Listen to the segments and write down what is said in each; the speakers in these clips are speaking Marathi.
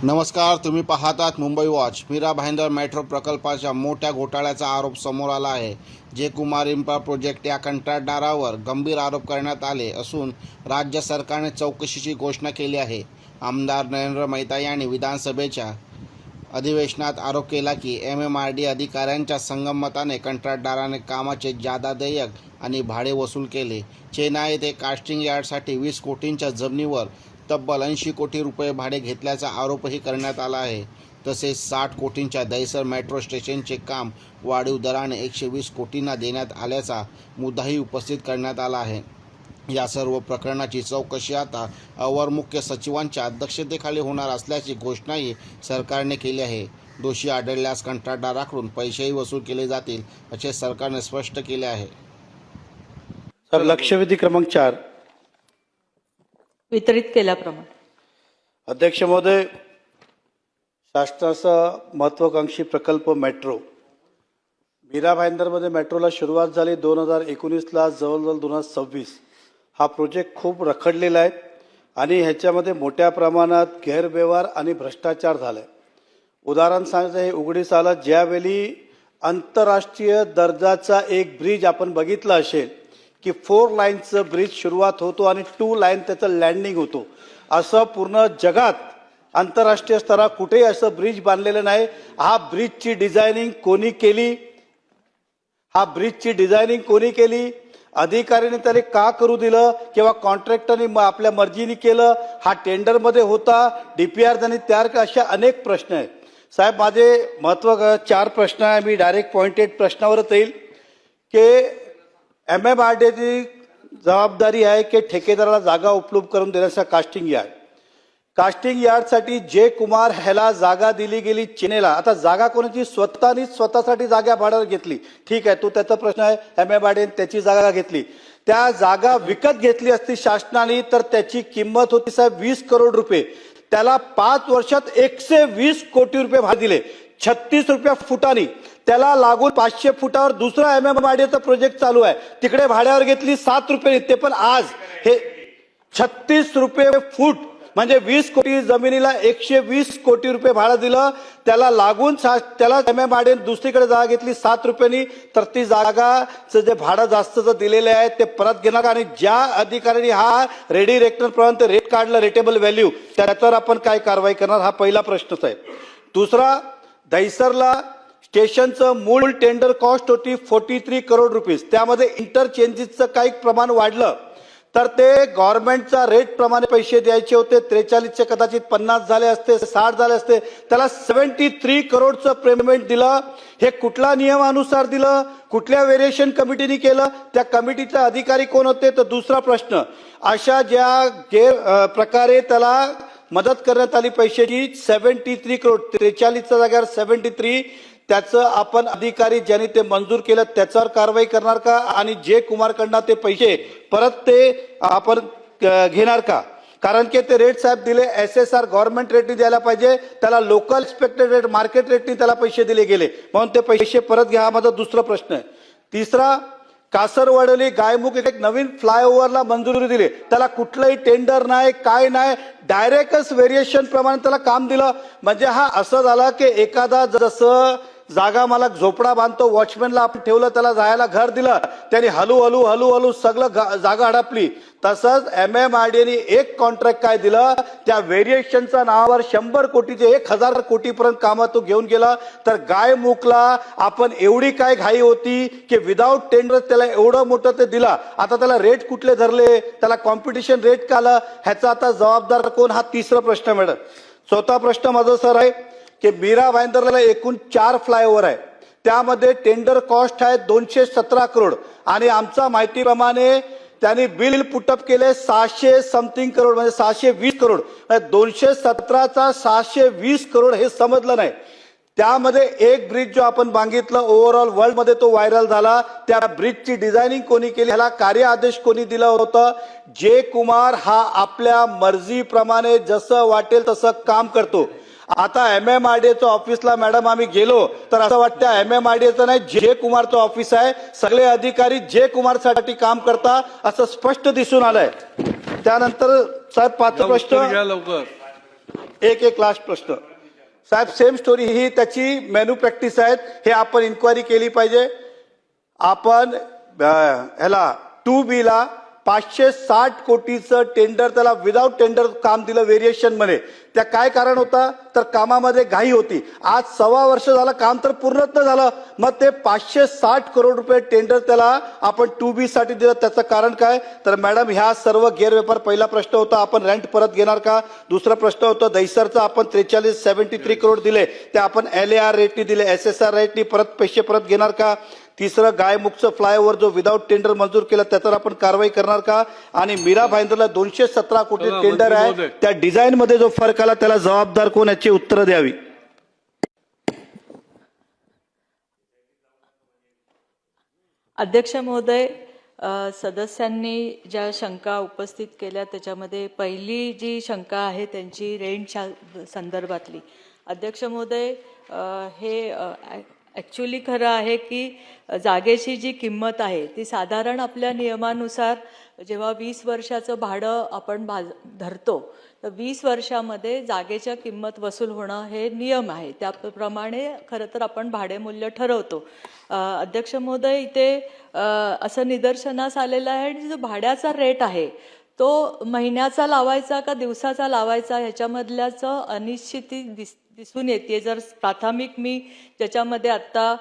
नमस्कार, तुम्ही पाहतात मुंबई वॉच। मीरा भाईंदर मेट्रो प्रकल्पाच्या मोठ्या घोटाळ्याचा आरोप समोर आला आहे। जे कुमार इंफ्रा प्रोजेक्ट या कंत्राटदारावर गंभीर आरोप करण्यात आले असून राज्य सरकारने चौकशीची घोषणा केली आहे। आमदार नरेंद्र मेहता यांनी विधानसभेच्या अधिवेशनात आरोप केला की MMRD अधिकाऱ्यांच्या संगनमताने कंत्राटदाराने कामाचे जादा देयक आणि भाडे वसूल केले। चेन्नई येथे कास्टिंग यार्डसाठी 20 कोटींच्या जमिनीवर तब्बल 80 कोटी रुपये भाडे घेतल्याचा आरोपही करण्यात आला आहे। तसेच 60 कोटींच्या दहिसर मेट्रो स्टेशनचे काम वाढीव दराने 120 कोटींना देण्यात आल्याचा मुद्दाही उपस्थित करण्यात आला आहे। या सर्व प्रकरणाची चौकशी आता अवर मुख्य सचिवांच्या अध्यक्षतेखाली होणार असल्याची घोषणाही सरकारने केली आहे। दोषी आढळल्यास कंत्राटदाराकडून पैसेही वसूल केले जातील असे सरकारने स्पष्ट केले आहे। सर, लक्षवेधी क्रमांक 4 वितरित केल्याप्रमाणे अध्यक्ष महोदय, शासनाचा महत्वाकांक्षी प्रकल्प मेट्रो मीरा भाईंदरमध्ये मेट्रोला सुरुवात झाली 2019ला, जवळजवळ 2026 हा प्रोजेक्ट खूप रखडलेला आहे आणि ह्याच्यामध्ये मोठ्या प्रमाणात गैरव्यवहार आणि भ्रष्टाचार झालाय। उदाहरण सांगायचं हे उघडीस आलं ज्यावेळी आंतरराष्ट्रीय दर्जाचा एक ब्रिज आपण बघितला असेल की 4 लाईनचं ब्रिज सुरुवात होतो आणि 2 लाईन त्याचं लँडिंग होतो। असं पूर्ण जगात आंतरराष्ट्रीय स्तरावर कुठेही असं ब्रिज बांधलेलं नाही। हा ब्रिजची डिझायनिंग कोणी केली? अधिकाऱ्याने त्याने का करू दिलं किंवा कॉन्ट्रॅक्टरने आपल्या मर्जीने केलं? हा टेंडरमध्ये होता, DPR त्यांनी तयार केला? अशा अनेक प्रश्न आहेत। साहेब, माझे 4 प्रश्न आहे। मी डायरेक्ट पॉइंटेड प्रश्नावरच येईल की MMRDची जबाबदारी आहे की ठेकेदाराला जागा उपलब्ध करून देण्याचा कास्टिंग यार्डसाठी जे कुमार ह्याला जागा दिली गेली चेन्नईला। आता जागा कोणाची? स्वतःसाठी जागा भाड्यावर घेतली, ठीक आहे, तो त्याचा प्रश्न आहे। MMRDने त्याची जागा घेतली, त्या जागा विकत घेतली असती शासनाने तर त्याची किंमत होती साहेब 20 करोड रुपये। त्याला 5 वर्षात 120 कोटी रुपये भाडे दिले, 36 रुपये फुटानी। त्याला लागून 500 फुटावर दुसरा MMRDचा प्रोजेक्ट चालू आहे, तिकडे भाड्यावर घेतली 7 रुपये, ते पण आज हे 36 रुपये फूट म्हणजे 20 कोटी जमिनीला 120 कोटी रुपये भाडं दिलं। त्याला लागून त्याला MMRDने दुसरीकडे जागा घेतली 7 रुपयांनी, तर ती जागाचं जे भाडं जास्तचं दिलेलं आहे ते परत घेणार। आणि ज्या अधिकाऱ्यांनी हा रेडी रेक्टर प्रमाणे रेट काढलं, रेटेबल व्हॅल्यू, त्याच्यावर आपण काय कारवाई करणार? हा पहिला प्रश्नच आहे। दुसरा, दहिसरला स्टेशनचं मूळ टेंडर कॉस्ट होती 43 करोड रुपीज, त्यामध्ये इंटरचेंजेसचं काही प्रमाण वाढलं तर ते गव्हर्नमेंटचा रेट प्रमाणे पैसे द्यायचे होते। 43चे कदाचित 50 झाले असते, 60 झाले असते, त्याला 73 करोडचं पेमेंट दिलं। हे कुठल्या नियमानुसार दिलं? कुठल्या व्हेरिएशन कमिटीने केलं? त्या कमिटीचा अधिकारी कोण होते? तर दुसरा प्रश्न, अशा ज्या प्रकारे त्याला मदत करण्यात आली पैशाची 73 करोड, 43च्या जागेवर 73, त्याचं आपण अधिकारी ज्यांनी ते मंजूर केलं त्याच्यावर कारवाई करणार का? आणि जे कुमारकडनं ते पैसे परत ते आपण घेणार का? कारण की ते रेट साहेब दिले SSR गव्हर्नमेंट रेटने द्यायला पाहिजे, त्याला लोकल एक्सपेक्टेड रेट मार्केट रेटने त्याला पैसे दिले गेले, म्हणून ते पैसे परत घ्या। हा माझा दुसरा प्रश्न आहे। तिसरा, कासरवाडली गायमुख एक नवीन फ्लायओव्हरला मंजुरी दिली, त्याला कुठलंही टेंडर नाही, काय नाही, डायरेक्टच व्हेरिएशन प्रमाणे त्याला काम दिलं। म्हणजे हा असं झाला की एखादा जसं जागा मालक झोपडा बांधतो, वॉचमॅनला आपण ठेवलं, त्याला जायला घर दिलं, त्याने हळूहळू सगळं जागा हडपली, तसंच MMRDने एक कॉन्ट्रॅक्ट काय दिलं, त्या व्हेरिएशनच्या नावावर 100 कोटीचे 1000 कोटीपर्यंत कामं तो घेऊन गेला। तर गायमुखला आपण एवढी काय घाई होती की विदाऊट टेंडर त्याला एवढं मोठं ते दिला, आता त्याला रेट कुठले धरले, त्याला कॉम्पिटिशन रेट का आलं, ह्याचा आता जबाबदार कोण? हा तिसरा प्रश्न मॅडम। चौथा प्रश्न माझा सर आहे की मीरा भाईंदरला एकूण 4 फ्लायओव्हर आहे, त्यामध्ये टेंडर कॉस्ट आहे 217 करोड आणि आमच्या माहितीप्रमाणे त्यांनी बिल पुटअप केले 600 समथिंग करोड, म्हणजे 620 करोड। 217चा 620 करोड हे समजलं नाही। त्यामध्ये एक ब्रिज जो आपण मागितलं ओव्हरऑल वर्ल्ड मध्ये तो व्हायरल झाला, त्या ब्रिजची डिझायनिंग कोणी केली, ह्याला कार्य आदेश कोणी दिला होता? जे कुमार हा आपल्या मर्जीप्रमाणे जसं वाटेल तसं काम करतो। आता MMRDचं ऑफिसला मॅडम आम्ही गेलो तर असं वाटतं MMRDचं नाही, जे कुमारचं ऑफिस आहे, सगळे अधिकारी जे कुमारसाठी काम करतात असं स्पष्ट दिसून आलंय। त्यानंतर साहेब 5 प्रश्न एक लास्ट प्रश्न साहेब, सेम स्टोरी ही त्याची मेनू प्रॅक्टिस आहेत, हे आपण इन्क्वायरी केली पाहिजे. आपण ह्याला 2B ला 560 कोटीचं टेंडर त्याला विदाऊट टेंडर काम दिलं व्हेरिएशन मध्ये. त्या काय कारण होता तर कामामध्ये घाई होती. आज 1.25 वर्ष झालं काम तर पूर्णच न झालं, मग ते 560 करोड रुपये टेंडर त्याला आपण 2B साठी दिलं. त्याचं कारण काय तर मॅडम ह्या सर्व गैरव्यवहार. पहिला प्रश्न होता आपण रेंट परत घेणार का. दुसरा प्रश्न होता दहिसरचा आपण 73 करोड दिले ते आपण LAR रेटनी दिले, SSR रेटनी परत पैसे परत घेणार का. तिसरं गायमुखचं फ्लायओव्हर जो विदाऊट टेंडर मंजूर केला त्याच्यावर आपण कारवाई करणार का. आणि मीरा भाईंदरला 217 कोटी टेंडर आहे, त्या डिझाईन मध्ये जो फरक आला त्याला जबाबदार कोण याची उत्तरं द्यावी. अध्यक्ष महोदय, सदस्यांनी ज्या शंका उपस्थित केल्या त्याच्यामध्ये पहिली जी शंका आहे त्यांची रेंटच्या संदर्भातली. अध्यक्ष महोदय, हे ॲक्च्युली खरं आहे की जागेची जी किंमत आहे ती साधारण आपल्या नियमानुसार जेव्हा 20 वर्षाचं भाडं आपण धरतो तर 20 वर्षामध्ये जागेच्या किंमत वसूल होणं हे नियम आहे. त्याप्रमाणे खरं तर आपण भाडेमूल्य ठरवतो. अध्यक्ष महोदय, इथे असं निदर्शनास आलेलं आहे आणि जो भाड्याचा रेट आहे तो महिन्याचा लावायचा का दिवसाचा लावायचा ह्याच्यामधल्याचं अनिश्चिती दिसून येते. जर प्राथमिक मी ज्याच्यामध्ये आत्ता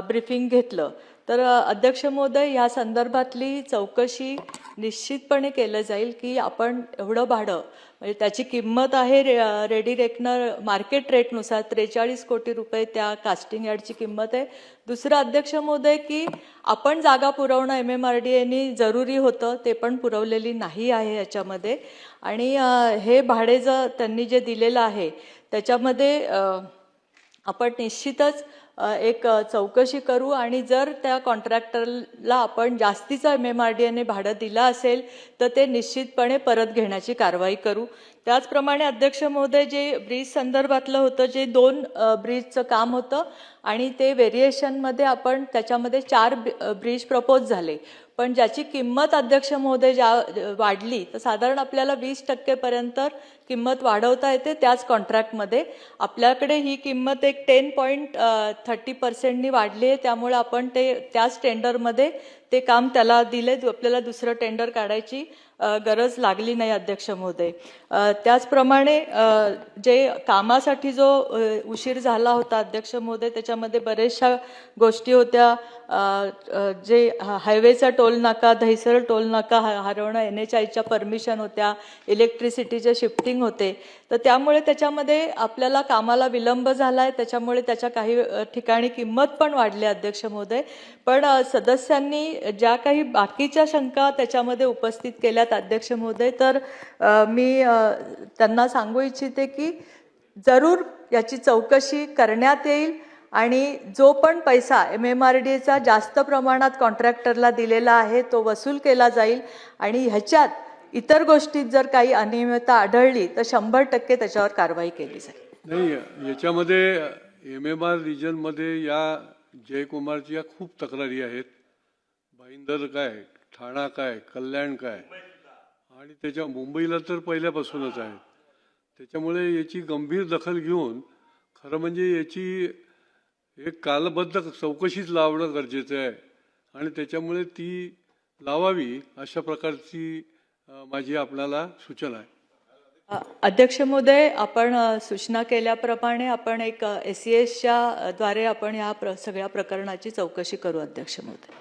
ब्रीफिंग घेतलं तर अध्यक्ष महोदय या संदर्भातली चौकशी निश्चितपणे केलं जाईल की आपण एवढं भाडं म्हणजे त्याची किंमत आहे रेडी रेकनर मार्केट रेटनुसार 43 कोटी रुपये त्या कास्टिंग यार्डची किंमत आहे. दुसरं अध्यक्ष महोदय की आपण जागा पुरवणं MMRDAनी जरुरी होतं ते पण पुरवलेली नाही आहे याच्यामध्ये. आणि हे भाडे जर त्यांनी जे दिलेलं आहे त्याच्यामध्ये आपण निश्चितच एक चौकशी करू आणि जर त्या कॉन्ट्रॅक्टरला आपण जास्तीचं MMRDAने भाडं दिलं असेल तर ते निश्चितपणे परत घेण्याची कारवाई करू. त्याचप्रमाणे अध्यक्ष महोदय, जे ब्रिज संदर्भातलं होतं, जे 2 ब्रिजचं काम होतं आणि ते व्हेरिएशनमध्ये आपण त्याच्यामध्ये 4 ब्रिज प्रपोज झाले, पण ज्याची किंमत अध्यक्ष महोदय वाढली तर साधारण आपल्याला 20% पर्यंत किंमत वाढवता येते. त्याच कॉन्ट्रॅक्टमध्ये आपल्याकडे ही किंमत एक 10.30% वाढली आहे. त्यामुळे आपण ते त्याच टेंडरमध्ये ते काम त्याला दिले, आपल्याला दुसरं टेंडर काढायची गरज लागली नाही अध्यक्ष महोदय. त्याचप्रमाणे जे कामासाठी जो उशीर झाला होता अध्यक्ष महोदय त्याच्यामध्ये बरेचशा गोष्टी होत्या. जे हायवेचा टोल नाका, दहिसर टोल नाका हरवणं, NHIच्या परमिशन होत्या, इलेक्ट्रिसिटीचे शिफ्टिंग होते, तर त्यामुळे त्याच्यामध्ये आपल्याला कामाला विलंब झाला आहे. त्याच्यामुळे त्याच्या काही ठिकाणी किंमत पण वाढली अध्यक्ष महोदय. पण सदस्यांनी ज्या काही बाकीच्या शंका त्याच्यामध्ये उपस्थित केल्यात अध्यक्ष महोदय, तर मी त्यांना सांगू इच्छिते की जरूर याची चौकशी करण्यात येईल आणि जो पण पैसा MMRDAचा जास्त प्रमाणात कॉन्ट्रॅक्टरला दिलेला आहे तो वसूल केला जाईल आणि ह्याच्यात इतर गोष्टीत जर काही अनियमितता आढळली तर 100% त्याच्यावर कारवाई केली जाईल. नाही, याच्यामध्ये MMR रिजनमध्ये या जयकुमारच्या खूप तक्रारी आहेत. भाईंदर काय, ठाणा काय, कल्याण काय आणि त्याच्या मुंबईला तर पहिल्यापासूनच आहेत. त्याच्यामुळे याची गंभीर दखल घेऊन खरं म्हणजे याची एक कालबद्ध चौकशीच लावणं गरजेचं आहे आणि त्याच्यामुळे ती लावावी अशा प्रकारची माझी आपल्याला सूचना आहे. अध्यक्ष महोदय, आपण सूचना केल्याप्रमाणे आपण एक SESच्या द्वारे आपण ह्या सगळ्या प्रकरणाची चौकशी करू अध्यक्ष महोदय.